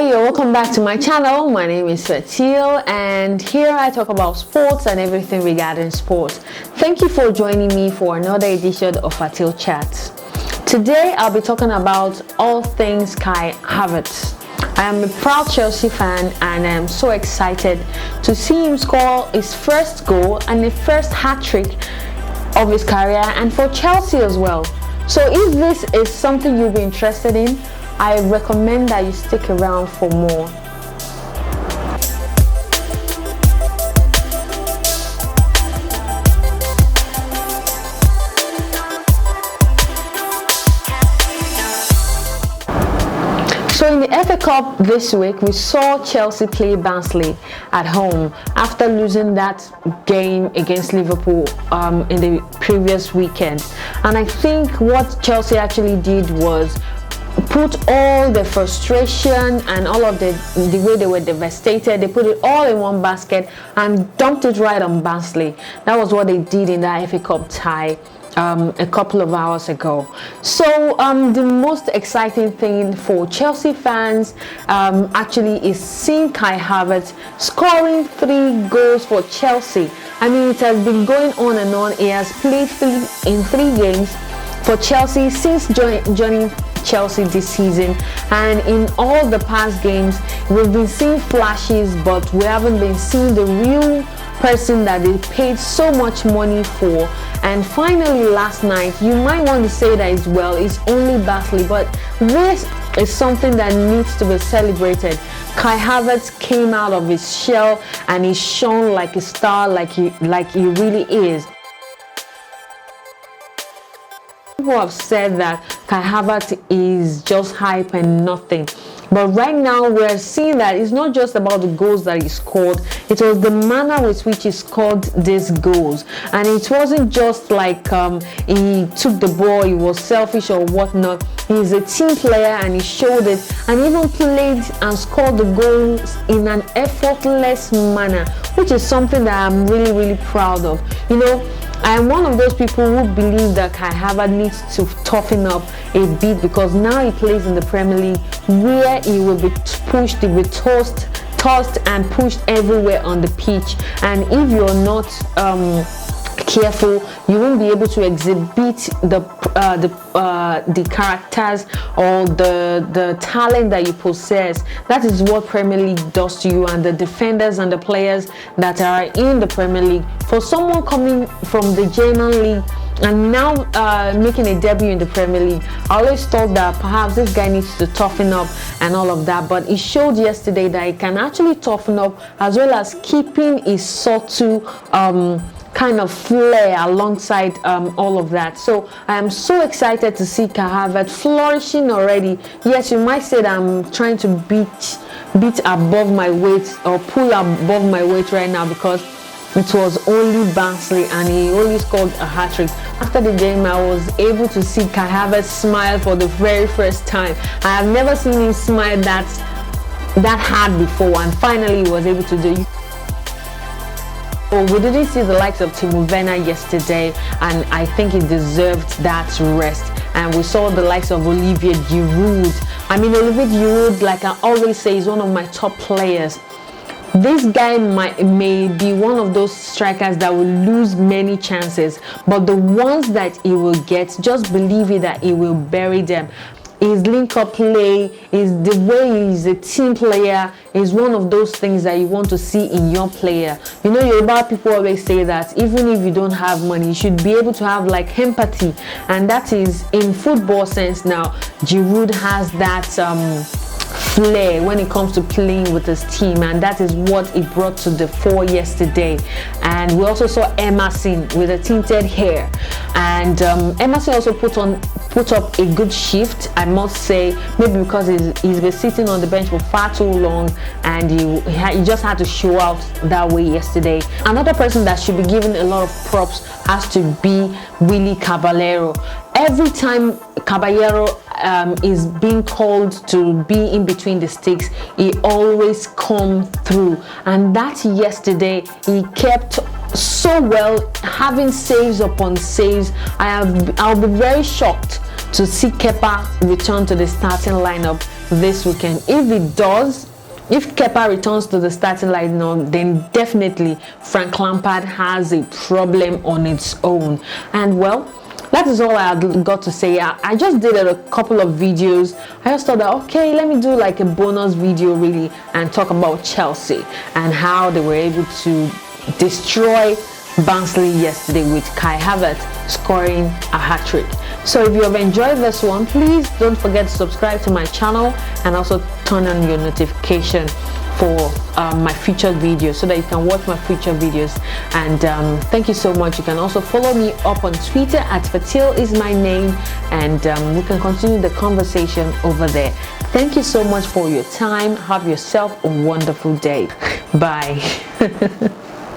Hey, welcome back to my channel. My name is Fatil and here I talk about sports and everything regarding sports. Thank you for joining me for another edition of Fatil Chats. Today I'll be talking about all things Kai Havertz. I am a proud Chelsea fan and I am so excited to see him score his first goal and the first hat-trick of his career, and for Chelsea as well. So if this is something you'll be interested in, I recommend that you stick around for more. So in the FA Cup this week, we saw Chelsea play Barnsley at home after losing that game against Liverpool in the previous weekend. And I think what Chelsea actually did was put all the frustration and all of the way they were devastated, they put it all in one basket and dumped it right on Barnsley. That was what they did in that FA Cup tie a couple of hours ago. So the most exciting thing for Chelsea fans actually is seeing Kai Havertz scoring 3 goals for Chelsea. I mean, it has been going on and on. He has played in 3 games for Chelsea since joining Chelsea this season, and in all the past games we've been seeing flashes, but we haven't been seeing the real person that they paid so much money for. And finally last night, you might want to say that it's only Barnsley, but this is something that needs to be celebrated. Kai Havertz came out of his shell and he shone like a star, like he really is. People have said that Kai Havertz is just hype and nothing, but right now we're seeing that it's not just about the goals that he scored, it was the manner with which he scored these goals. And it wasn't just like he took the ball, he was selfish or whatnot. He's a team player and he showed it, and even played and scored the goals in an effortless manner, which is something that I'm really proud of. You know, I am one of those people who believe that Kai Havertz needs to toughen up a bit, because now he plays in the Premier League where he will be pushed, he will be tossed and pushed everywhere on the pitch. And if you're not careful, you won't be able to exhibit the characters or the talent that you possess. That is what Premier League does to you, and the defenders and the players that are in the Premier League. For someone coming from the German league and now making a debut in the Premier League, I always thought that perhaps this guy needs to toughen up and all of that, but he showed yesterday that he can actually toughen up as well as keeping his subtle kind of flair alongside all of that. So I am so excited to see Kai Havertz flourishing already. Yes, you might say that I'm trying to beat above my weight or pull above my weight right now, because it was only Barnsley and he only scored a hat-trick. After the game, I was able to see Kai Havertz smile for the very first time. I have never seen him smile that hard before, and finally he was able to do it. Oh, we didn't see the likes of Timo Werner yesterday, and I think he deserved that rest. And we saw the likes of Olivier Giroud. I mean, Olivier Giroud, like I always say, is one of my top players. This guy may be one of those strikers that will lose many chances, but the ones that he will get, just believe it that he will bury them. His link-up play, is the way he's a team player, is one of those things that you want to see in your player. You know, Yoruba people always say that even if you don't have money, you should be able to have like empathy, and that is in football sense. Now Giroud has that flair when it comes to playing with his team, and that is what he brought to the fore yesterday. And we also saw Emerson with a tinted hair, and Emerson also put up a good shift, I must say, maybe because he's been sitting on the bench for far too long and he just had to show out that way yesterday. Another person that should be given a lot of props has to be Willy Caballero. Every time Caballero is being called to be in between the sticks, he always comes through, and that yesterday he kept so well, having saves upon saves. I'll be very shocked to see Kepa return to the starting lineup. this weekend. If it does, if Kepa returns to the starting lineup, then definitely Frank Lampard has a problem on its own. And well, that is all I got to say. I just did a couple of videos. I just thought that, okay, let me do like a bonus video really and talk about Chelsea and how they were able to destroy Barnsley yesterday with Kai Havertz scoring a hat-trick. So if you have enjoyed this one, please don't forget to subscribe to my channel and also turn on your notification for my future videos so that you can watch my future videos. And thank you so much. You can also follow me up on Twitter at Fatil is my name, and we can continue the conversation over there. Thank you so much for your time. Have yourself a wonderful day. Bye.